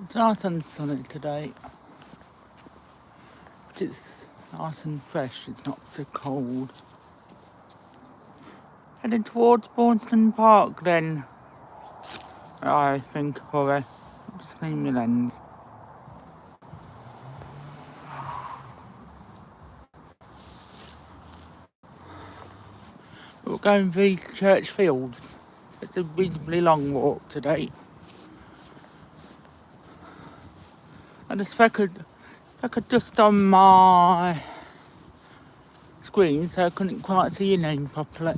It's nice and sunny today. But it's nice and fresh, it's not so cold. Heading towards Braunstone Park then, I think, hurry. Just clean my lens. We're going through church fields. It's a reasonably long walk today. And a speck just on my screen, so I couldn't quite see your name properly.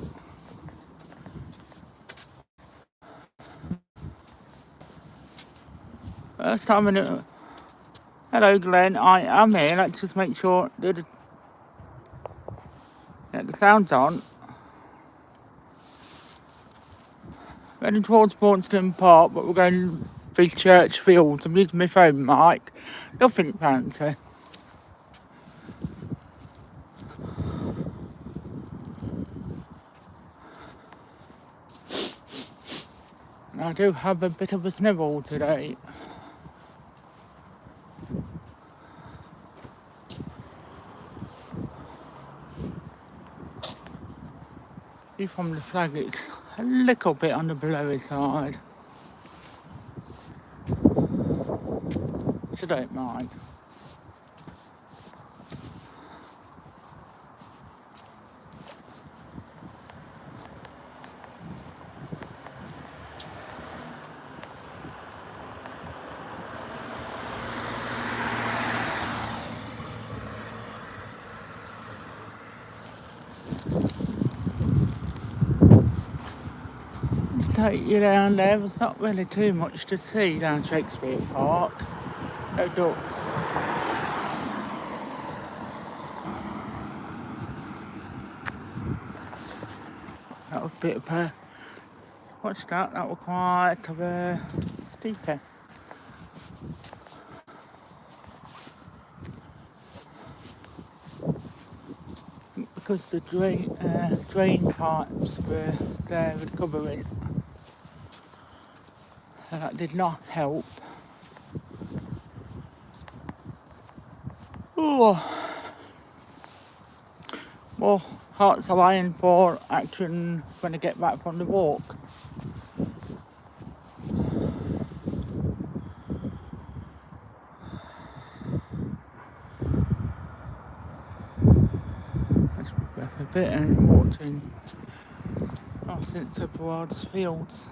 First time in it. Hello Glenn, I am here. Let's just make sure that the sound's on. Heading towards Braunstone Park, but we're going through church fields. I'm using my phone mic. Nothing fancy. I do have a bit of a snivel today. See from the flag it's a little bit on the blowy side. Which I don't mind. Take you down there, there's not really too much to see down Shakespeare Park. No ducks. That was a bit of a... What's that? That was quite of a steeper. Because the drain pipes were there recovering. And that did not help. Oh, more hearts are lying for action when I get back from the walk. That's a bit and walked in since towards fields.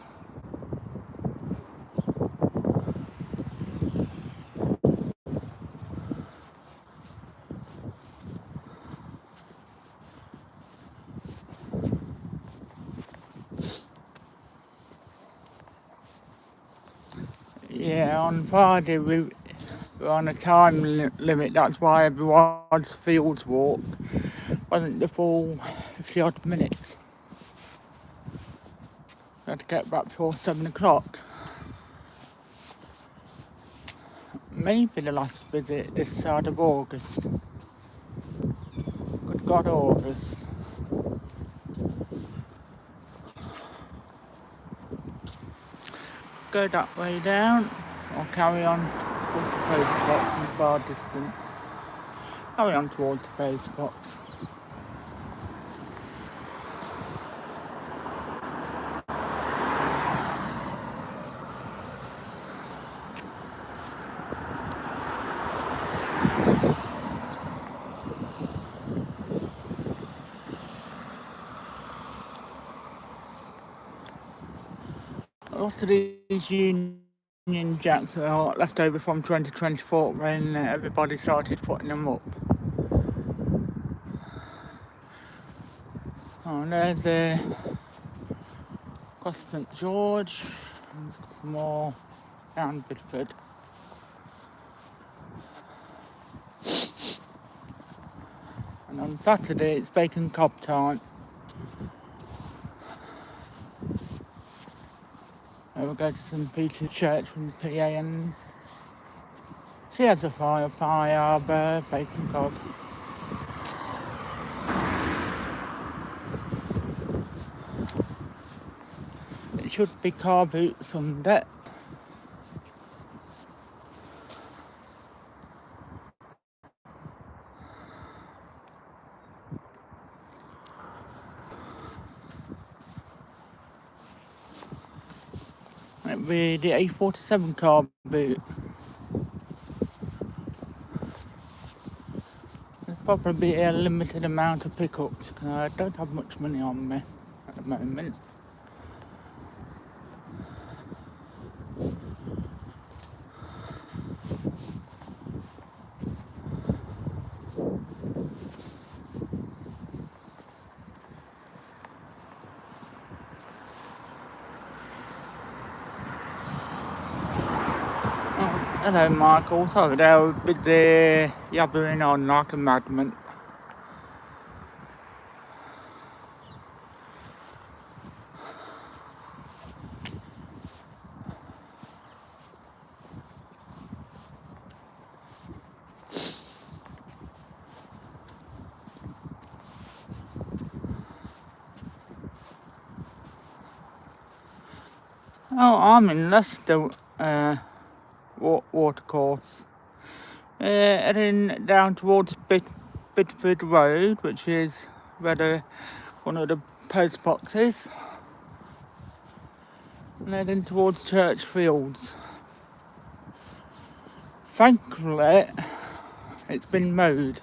Yeah, on Friday we were on a time limit, that's why everyone's fields walk wasn't the full 50 odd minutes. I had to get back before 7 o'clock. Maybe the last visit this side of August. Good God, August. Go that way down, or carry on towards the post box in far distance. Carry on towards the post box. Lots of these Union Jacks are left over from 2024 when everybody started putting them up. Oh, and there's the St George, and there's a couple more down Bidford. And on Saturday it's bacon cob time. We'll go to St Peter's Church from the PA and she has a fire bacon cob. It should be car boot Sunday. It'd be the A47 car boot. There's probably a limited amount of pickups because I don't have much money on me at the moment. Hello Michael, sorry they were busy yabbering on like a madman. Oh, I'm in Leicester watercourse. Heading down towards Bidford Road, which is where one of the post boxes. And heading towards Church Fields. Thankfully, it's been mowed.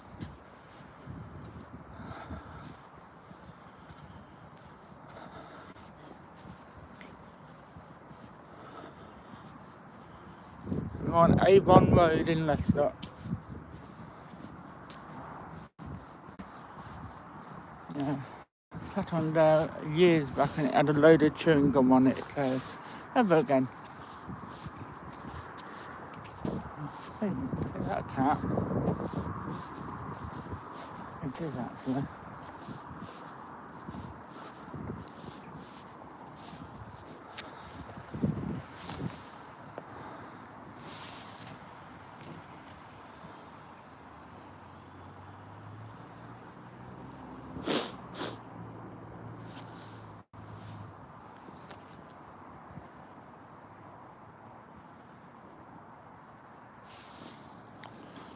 We're on Avon Road in Leicester. Yeah. Sat on there years back and it had a load of chewing gum on it, so ever again. Hey, is that a cat? It is actually.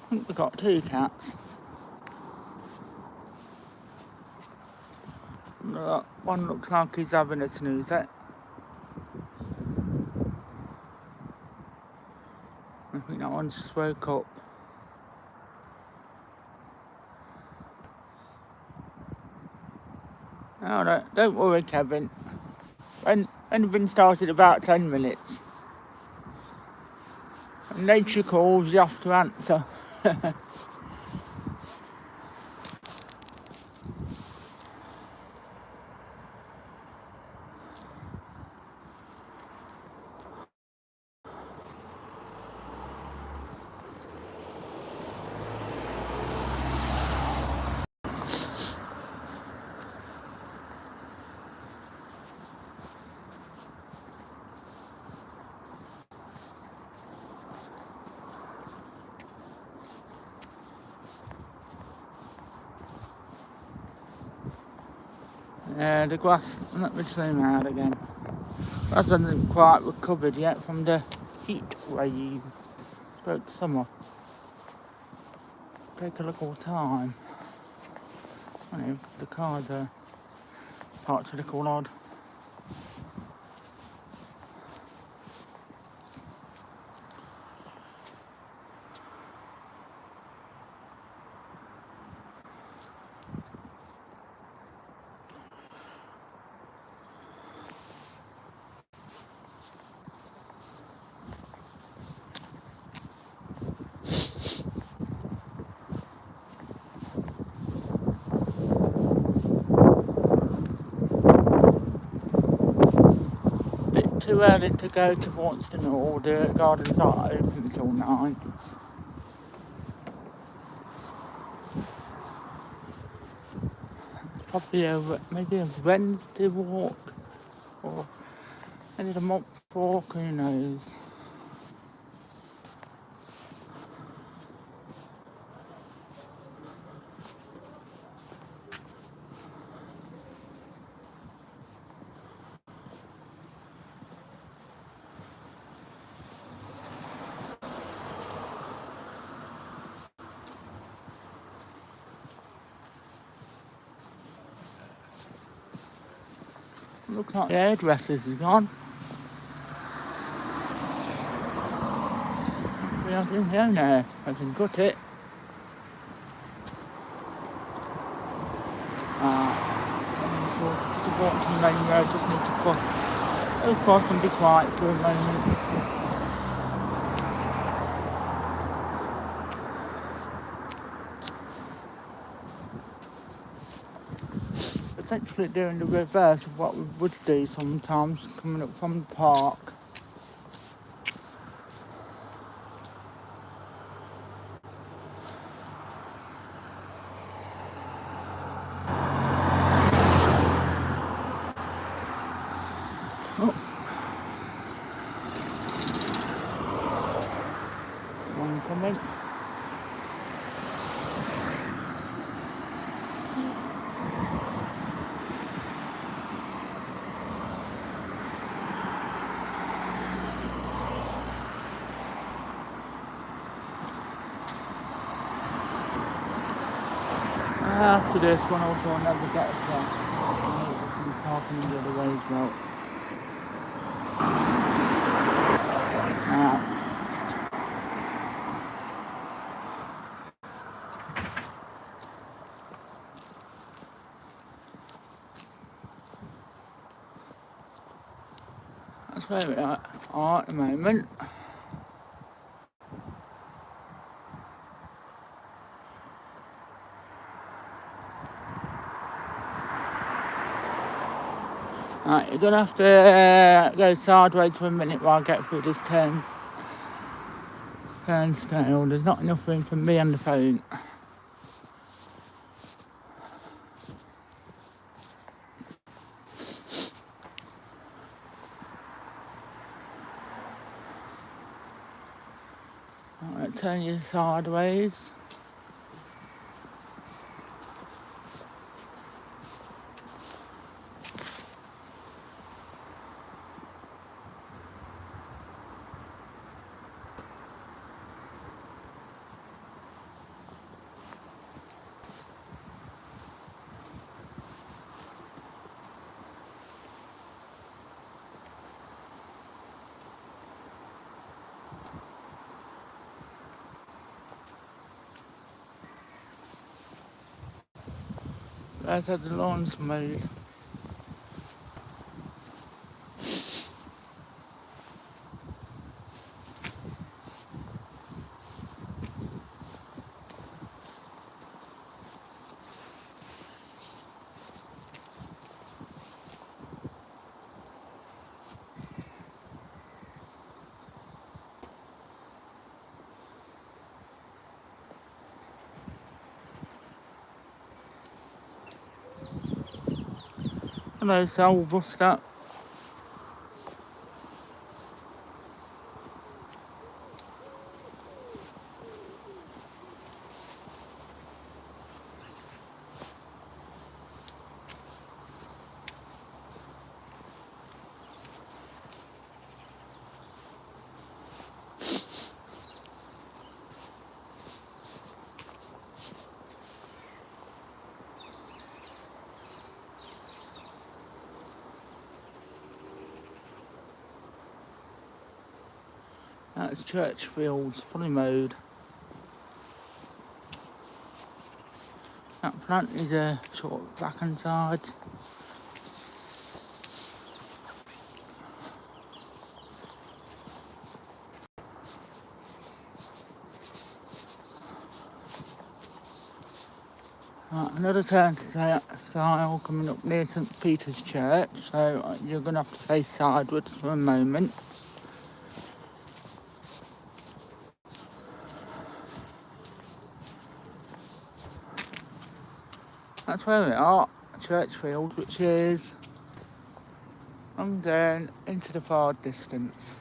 I think we've got two cats. One looks like he's having a snooze. I think that one's just woke up. Oh, no, don't worry, Kevin. Only been started about 10 minutes. And nature calls, you have to answer. The grass, let me zoom out again. Grass hasn't quite recovered yet from the heat wave. Stroke summer. Take a little time. I know, the cars are parked a little odd. Too early to go to Braunstone or the gardens aren't open until 9. Probably maybe a Wednesday walk or maybe a month walk, who knows. Looks like the hairdresser's is gone. I didn't know. I can cut it. To walk to the main road, just need to go across and be quiet for a moment. Essentially doing the reverse of what we would do sometimes, coming up from the park. Oh. One coming. After this one also another better car. There's some parking the other way as well. That's where we are at the moment. Right, you're going to have to go sideways for a minute while I get through this turnstile. There's not enough room for me on the phone. Alright, turn you sideways. Let's have the lawn's mowed. Hello, Soul Buster. That's Church Fields, fully mowed. That plant is a sort of back and sides. Right, another turnstile coming up near St Peter's Church, so you're going to have to face sideways for a moment. That's where we are, Churchfield, which is on down into the far distance.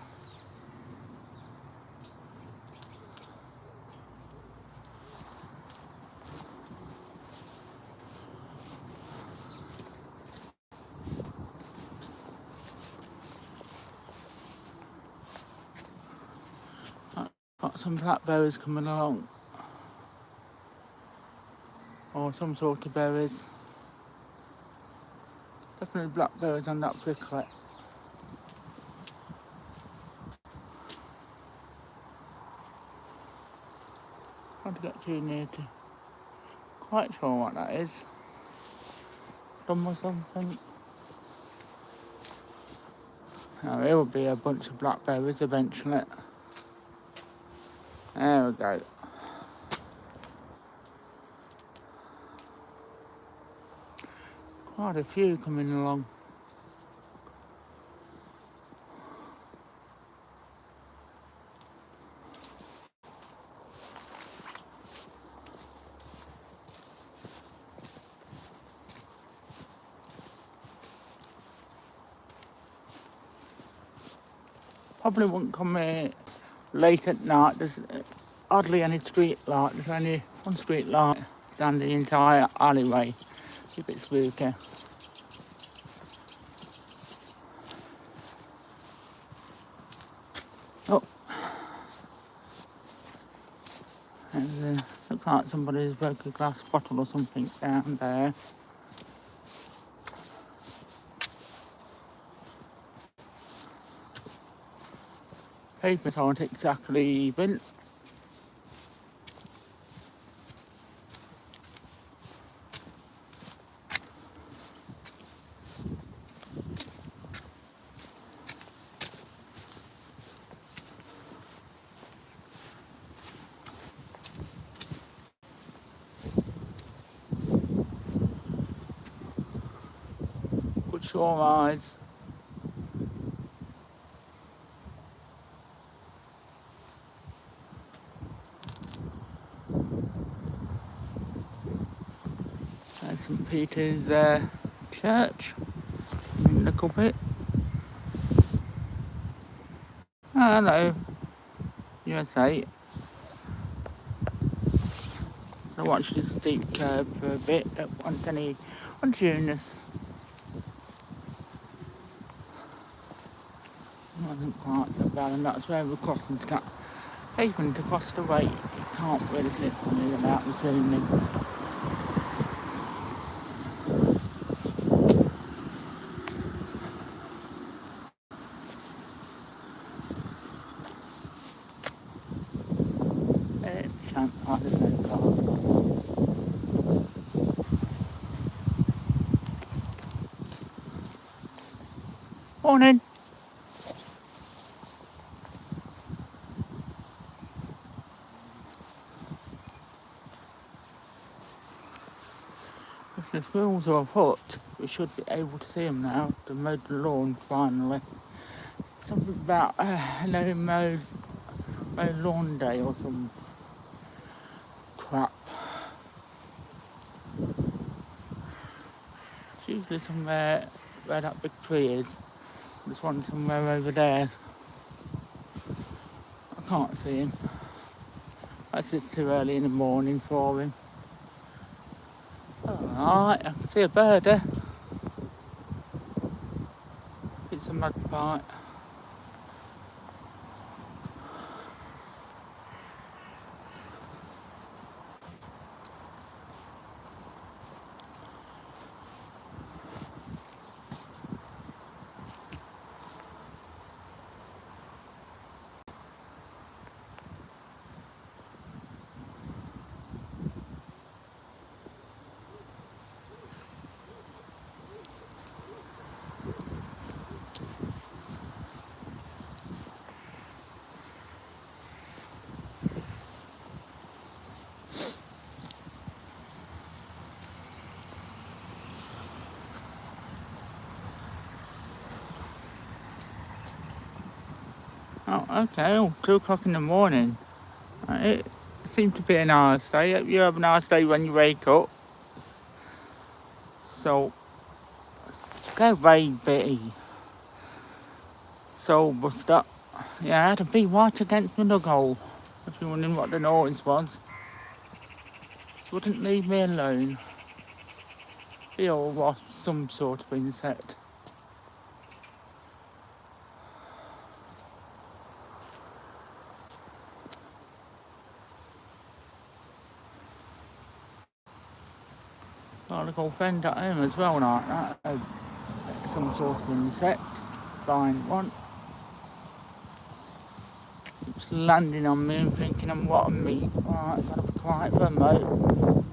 Got some blackberries coming along, or some sort of berries. Definitely blackberries on that bricklet. Trying to get too near to. Quite sure what that is. Drum or something. Now there will be a bunch of blackberries eventually. There we go. Quite a few coming along. Probably wouldn't come here late at night. There's hardly any street light. There's only one street light down the entire alleyway. It's a bit spooky. Oh, and looks like somebody's broke a glass bottle or something down there. Papers aren't exactly even. Good shore rides. There's St Peter's church. Look up it. Oh, hello, USA. I watched this steep curve for a bit. Don't want any untuneness. I think quite so bad, and that's where we're crossing to that pavement across the way. You can't really see it from here without the zooming. Can't hide the same car. Morning. If the wheels are afoot, we should be able to see them now. They've mowed the lawn finally. Something about no mowed lawn day or some crap. It's usually somewhere where that big tree is. There's one somewhere over there. I can't see him. That's just too early in the morning for him. Alright, I can see a bird there. It's a magpie. Oh, okay, 2 o'clock in the morning. It seems to be a nice day. You have a nice day when you wake up. So, go baby. Soul buster. Yeah, I had to be right against the nug hole. If you're wondering what the noise was. She wouldn't leave me alone. She all was some sort of insect. Got a little friend at home as well like that. Some sort of insect. Fine one. Keeps landing on me and thinking I'm what a meat. Right, gotta be quiet for a moment.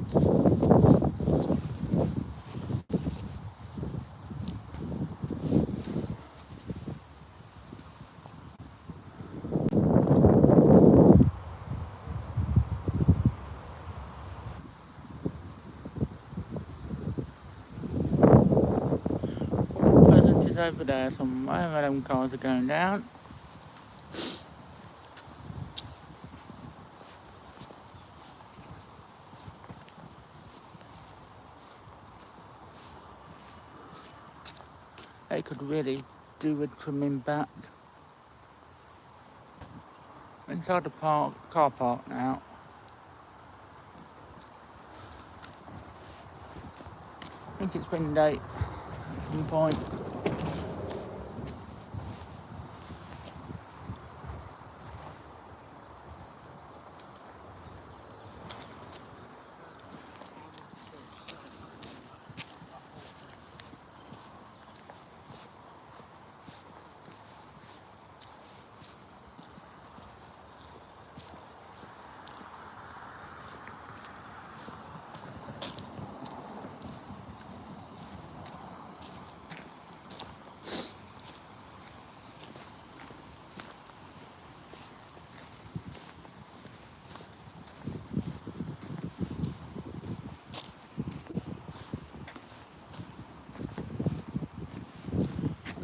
Pleasant is over there somewhere where them cars are going down. They could really do with trimming back. Inside the car park now. I think it's been late at some point.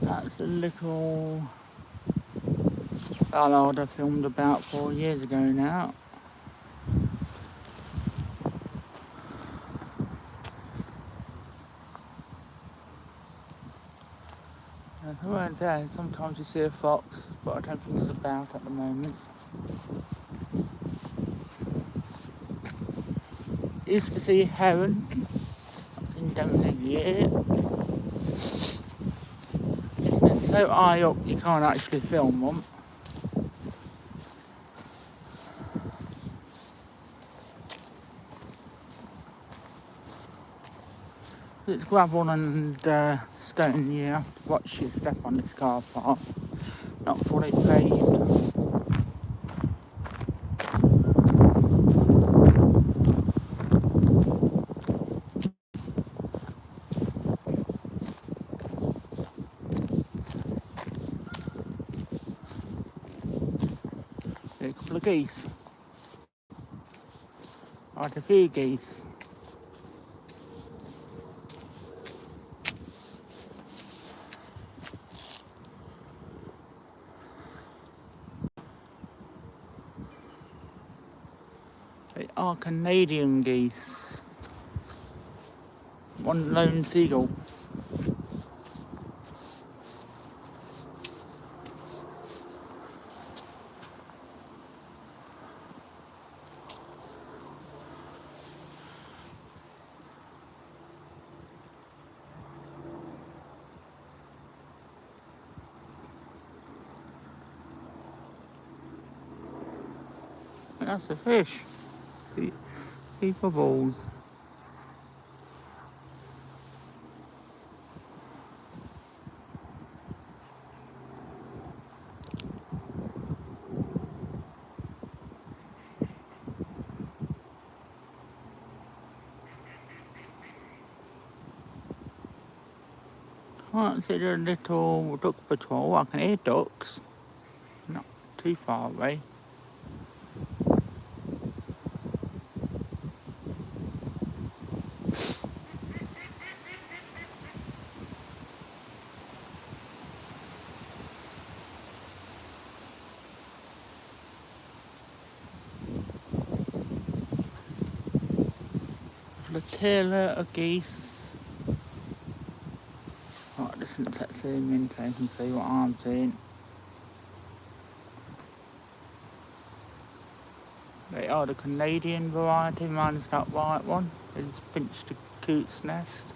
That's the little ballad I filmed about 4 years ago now. If I weren't there, sometimes you see a fox, but I don't think it's about at the moment. Used to see herons. I've seen them in a year. It's so high up you can't actually film them. It's gravel and stone, you have to watch your step on this car park, not fully paved. A couple of geese. Quite a few geese. They are Canadian geese. One lone seagull. And that's a fish. See bubbles. Can't see the little duck patrol. I can hear ducks. Not too far away. Flotilla of geese. Right, this one's let's zoom in so you can see what I'm seeing. They are the Canadian variety, minus that white one. It's pinched a coot's nest.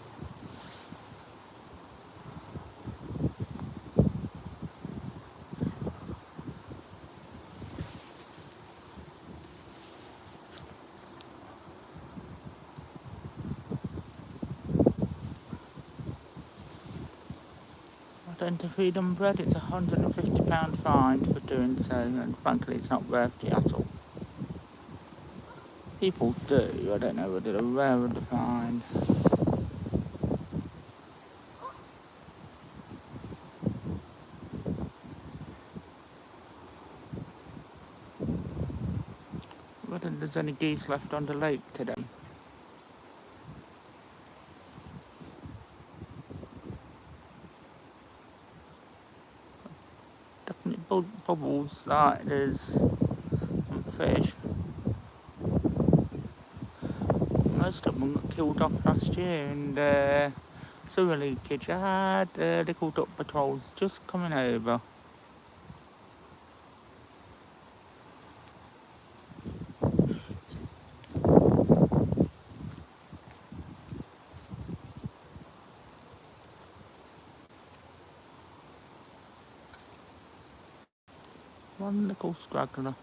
I then to feed them bread, it's £150 fine for doing so, and frankly, it's not worth it at all. People do, I don't know whether they're rare or defined. Whether there's any geese left on the lake today. Definitely bubbles like there's some fish. Most of them got killed off last year, and sewer leakage. I had little duck patrols just coming over. One little straggler.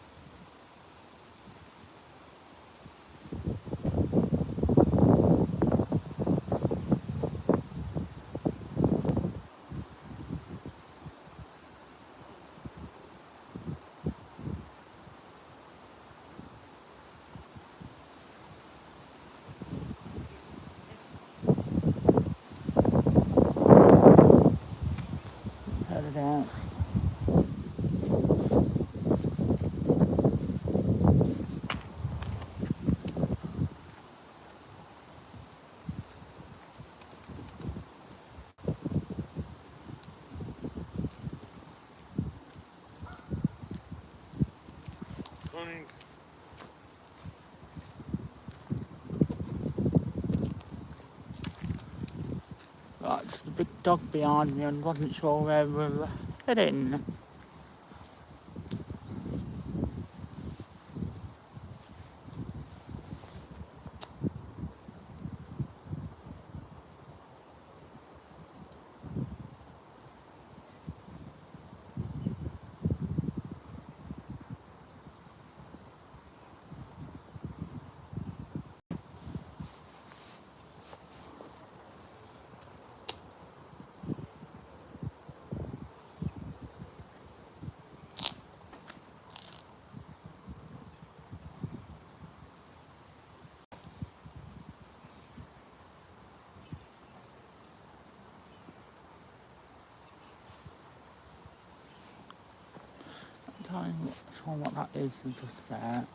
Headed out. Morning. Right, there's a big dog behind me and wasn't sure where we were heading. I'm not sure what that is just there.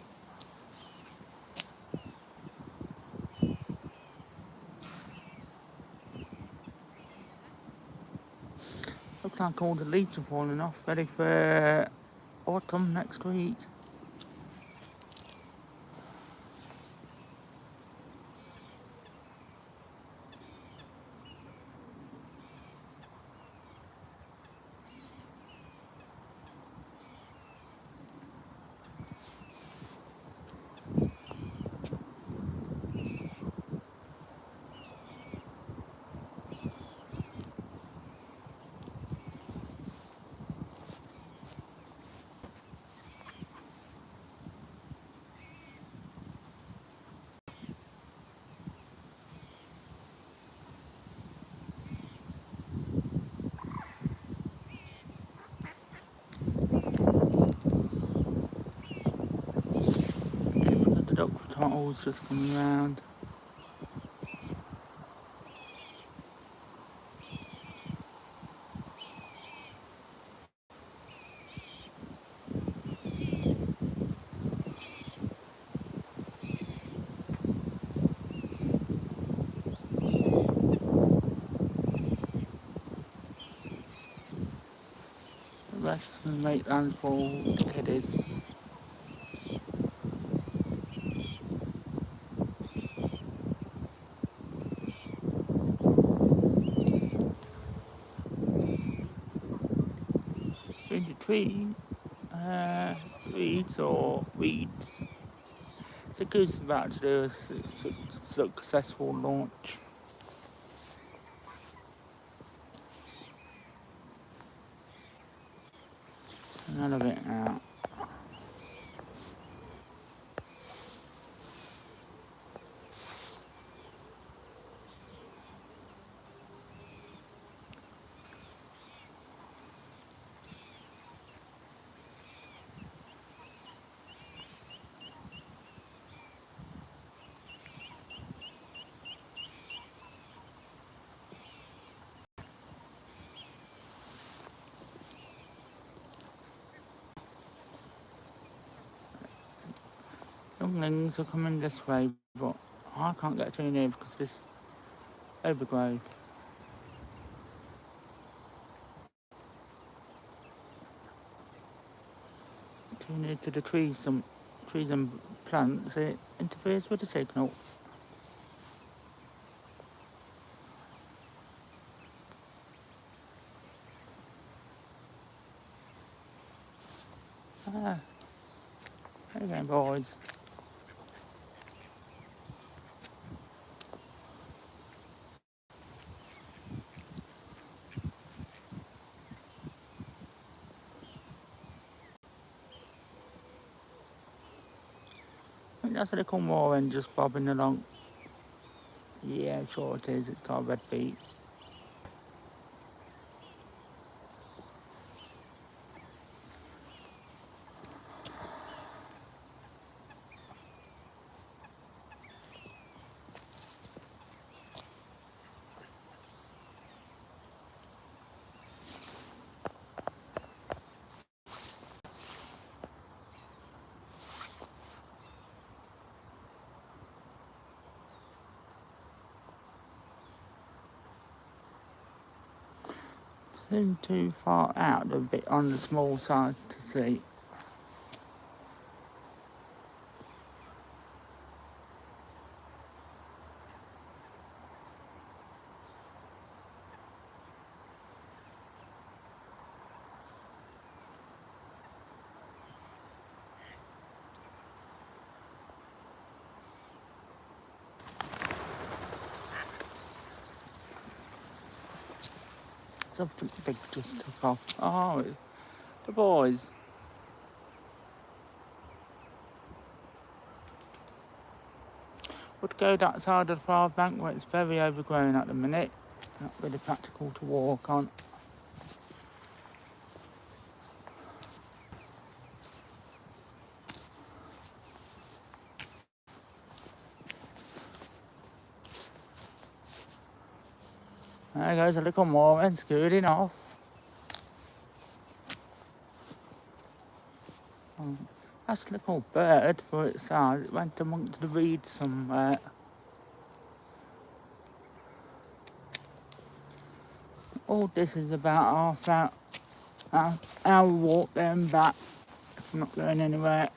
Looks like all the leaves are falling off, ready for autumn next week. The duck patrol's just coming round. The rest is going to make landfall to kiddies. In the tree, weeds. The goose is about to do a successful launch. None of it now. Younglings are coming this way, but I can't get too near because this overgrowth. Too near to the trees, some trees and plants, it interferes with the signal. Ah, there you go, boys. I think that's a little more than just bobbing along. Yeah, sure it is. It's got a red beak. Seems too far out, a bit on the small side to see. Something big just took off. Oh, it's the boys. Would go that side of the far bank where it's very overgrown at the minute. Not really practical to walk on. There goes a little more and scooting off. Oh, that's a little bird for its size. It went amongst the reeds somewhere. All this is about hour walk there and back. If I'm not going anywhere.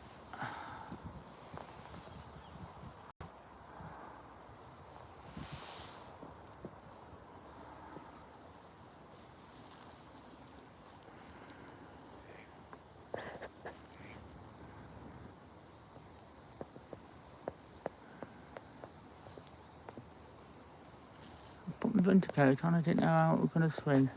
Put my winter coat on, I didn't know how we were going to swim.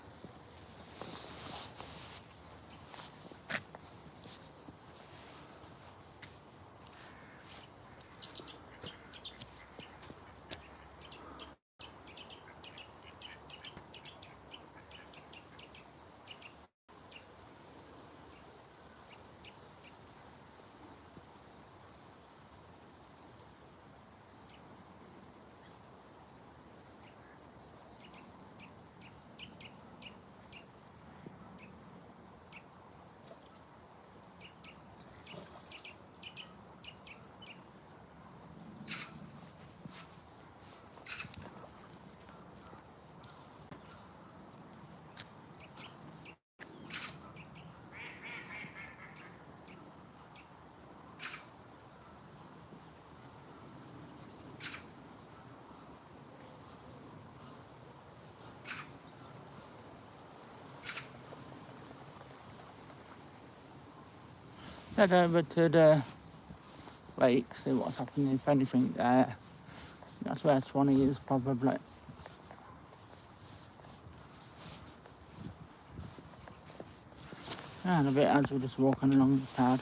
Head over to the lake, see what's happening, if anything there. That's where Swanee is probably. And a bit as we're just walking along the pad.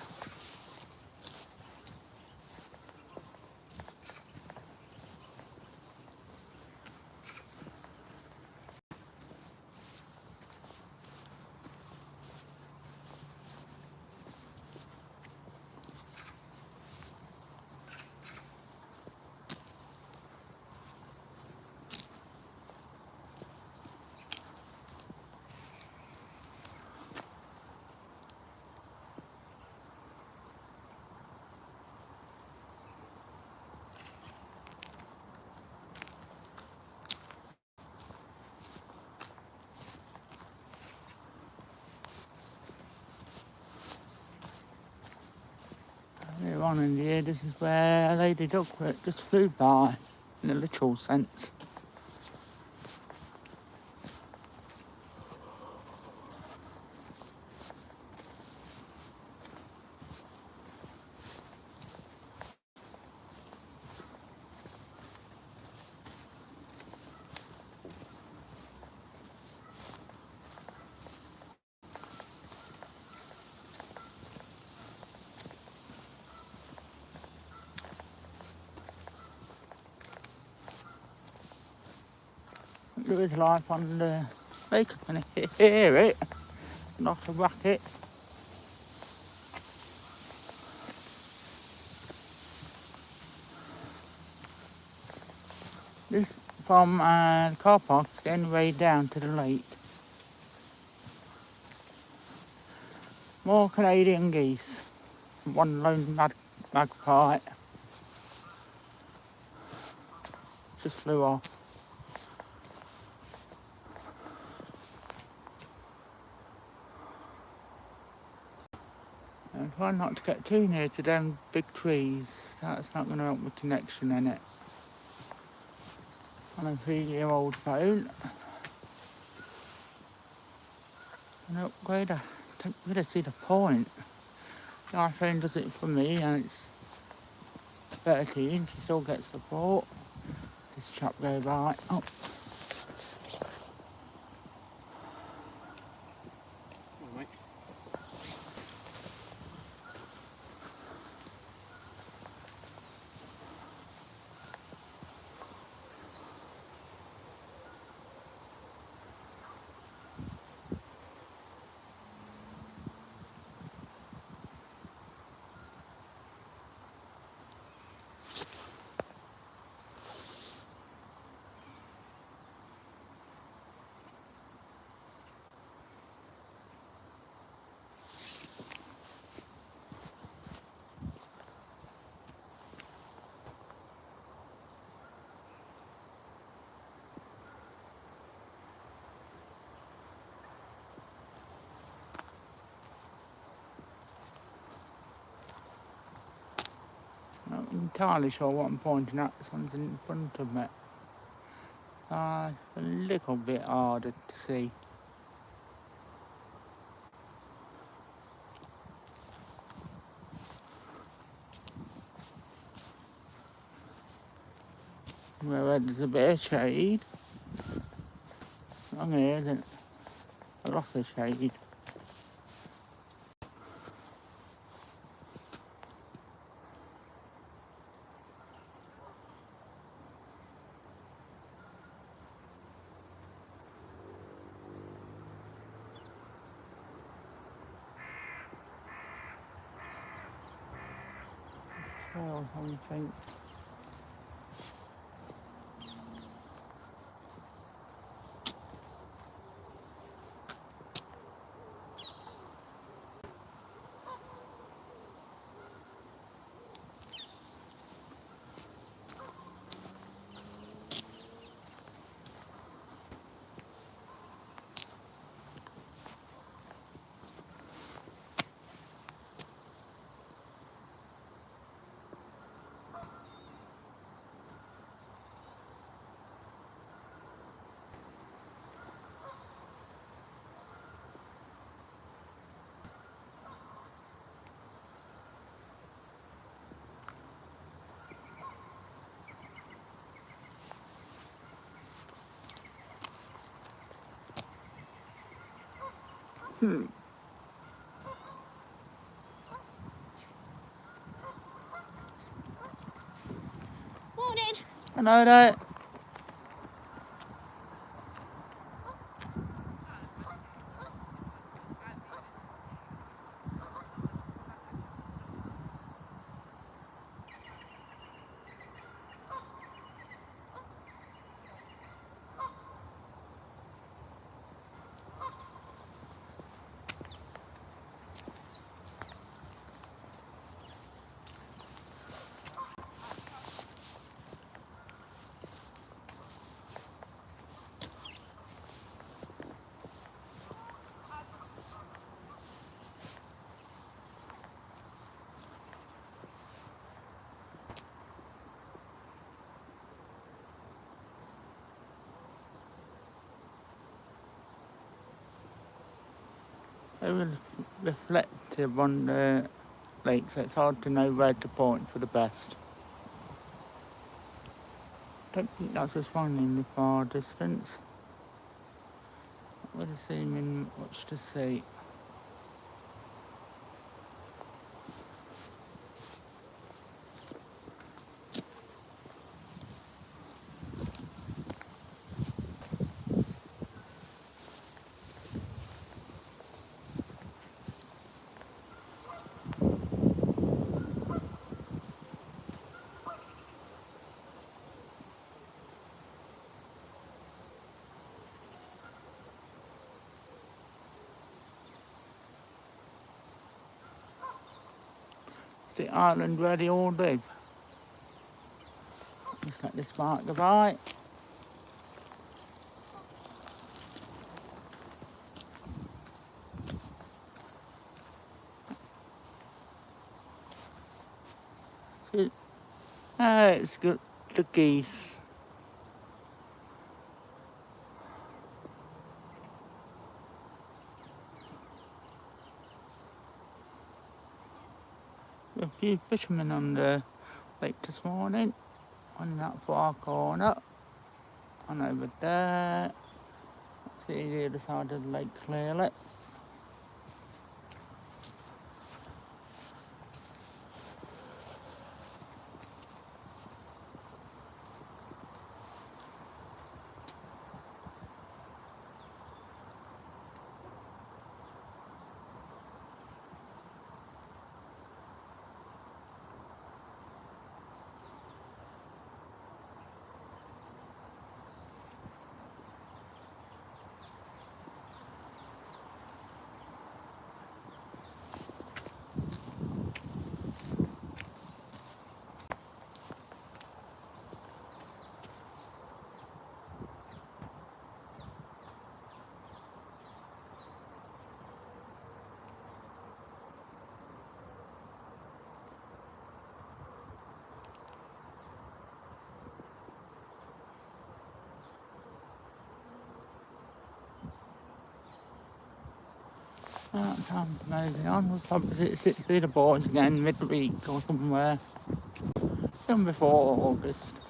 on in here, this is where a lady duck just flew by, in a literal sense. There is life on the lake, and I hear it, not a racket. This from the car park is getting way down to the lake. More Canadian geese. One lone magpie just flew off. And try not to get too near to them big trees. That's not going to help with connection in it. On a 3-year-old phone. An upgrade, I don't really see the point. The iPhone does it for me and it's 13, she still gets support. This chap go by. Oh. Not entirely sure what I'm pointing at. This one's in front of me. A little bit harder to see. Where there's a bit of shade. Along here isn't a lot of shade. Or something. Morning. Hello there. very reflective on the lake, so it's hard to know where to point for the best. Don't think that's just one in the far distance. Not really seeming much to see. It's the island where they all live. Just let this mark go by. It's good, the geese. A few fishermen on the lake this morning, on that far corner, and over there. See the other side of the lake clearly. Time moving on. We'll probably sit through the boards again midweek or somewhere. Done before August.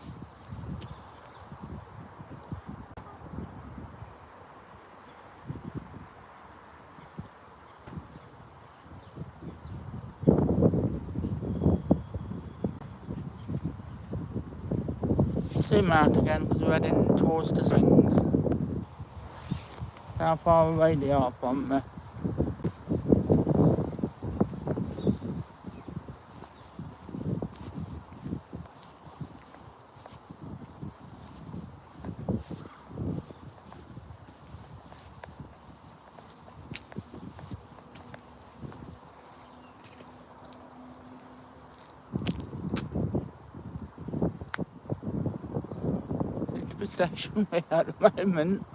Zoom out again because we're heading towards the swings. How far away they are from me. It's the station way at the moment.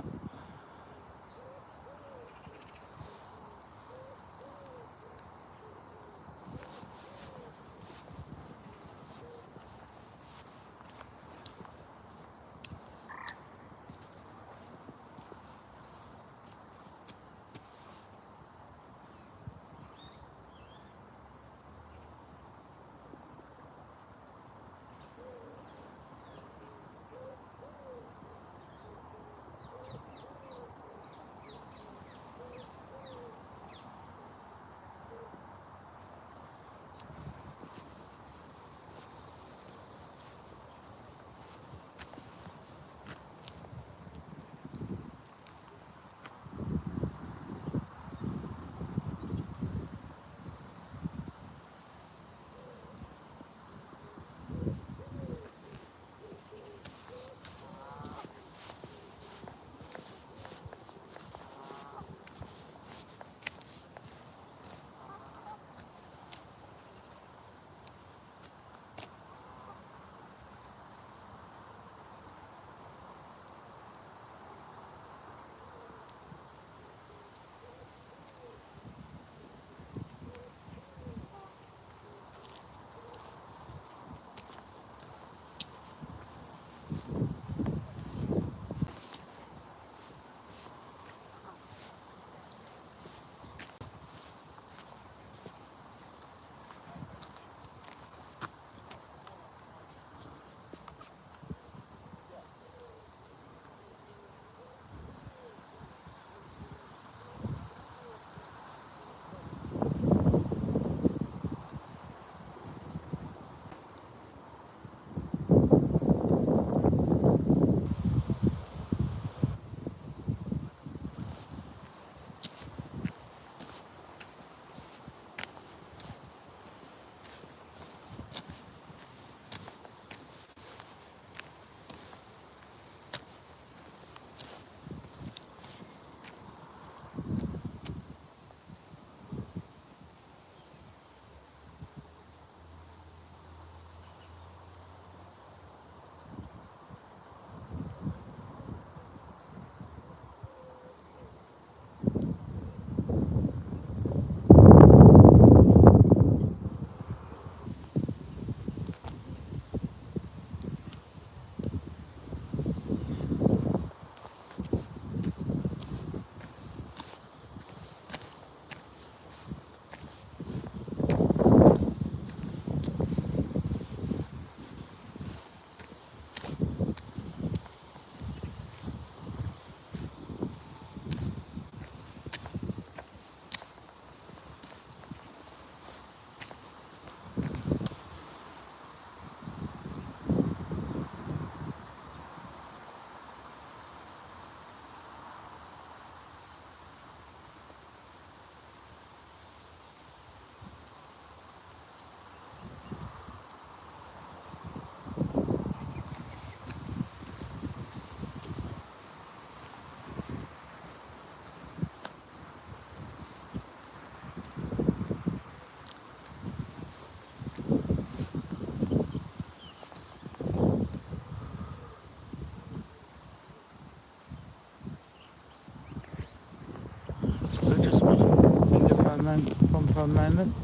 moment.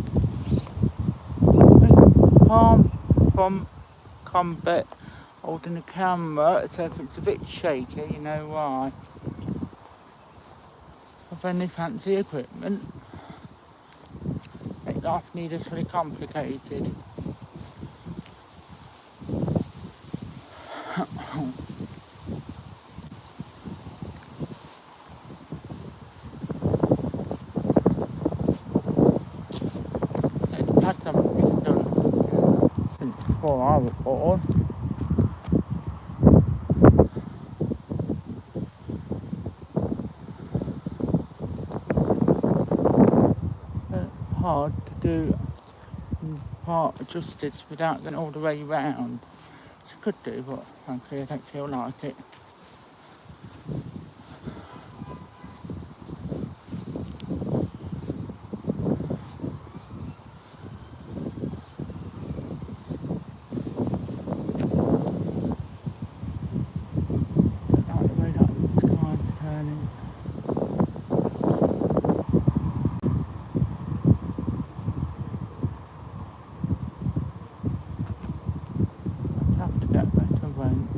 Halm from combat holding the camera, so if it's a bit shaky, you know why. Of any fancy equipment, make life needlessly complicated. It's had something done since before I was born. Hard to do part adjusted without going all the way round. Which I could do, but frankly I don't feel like it. Don't like the way that sky's turning. I'd have to get better rent.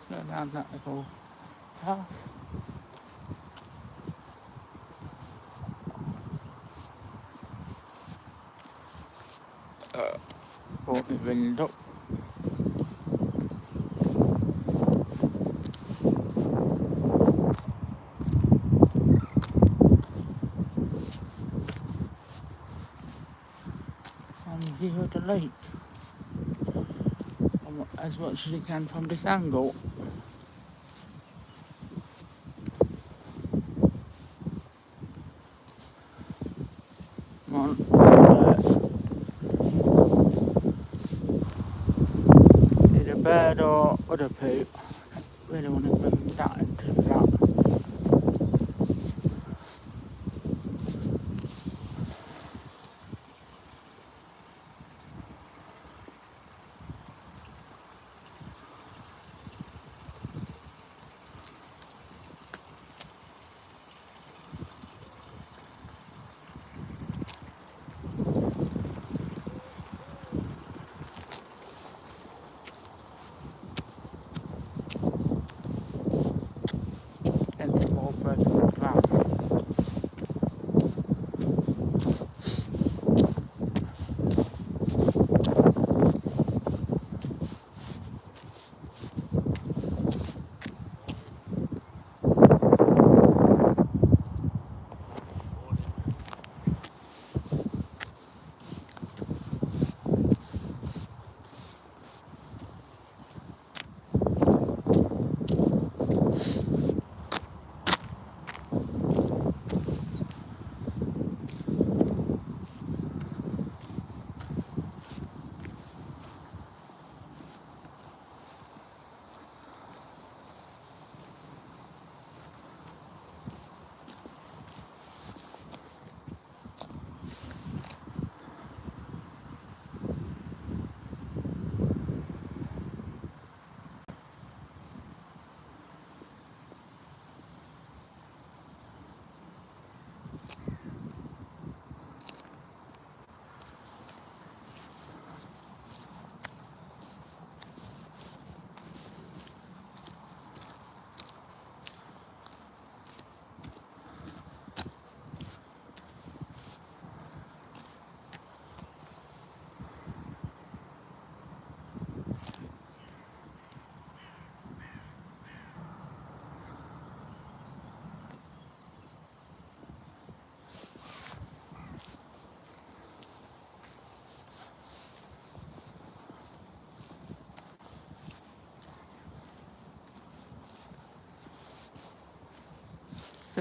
Go down that little path. Brought my wind up. And view of the lake. As much as you can from this angle. Come on, either bird or other poo. I really want to bring that into that. Get some more bread and glass.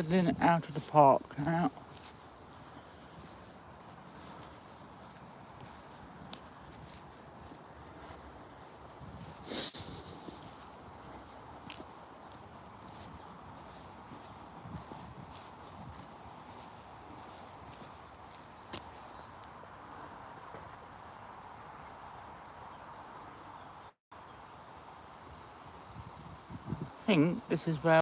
settling out of the park now. I think this is where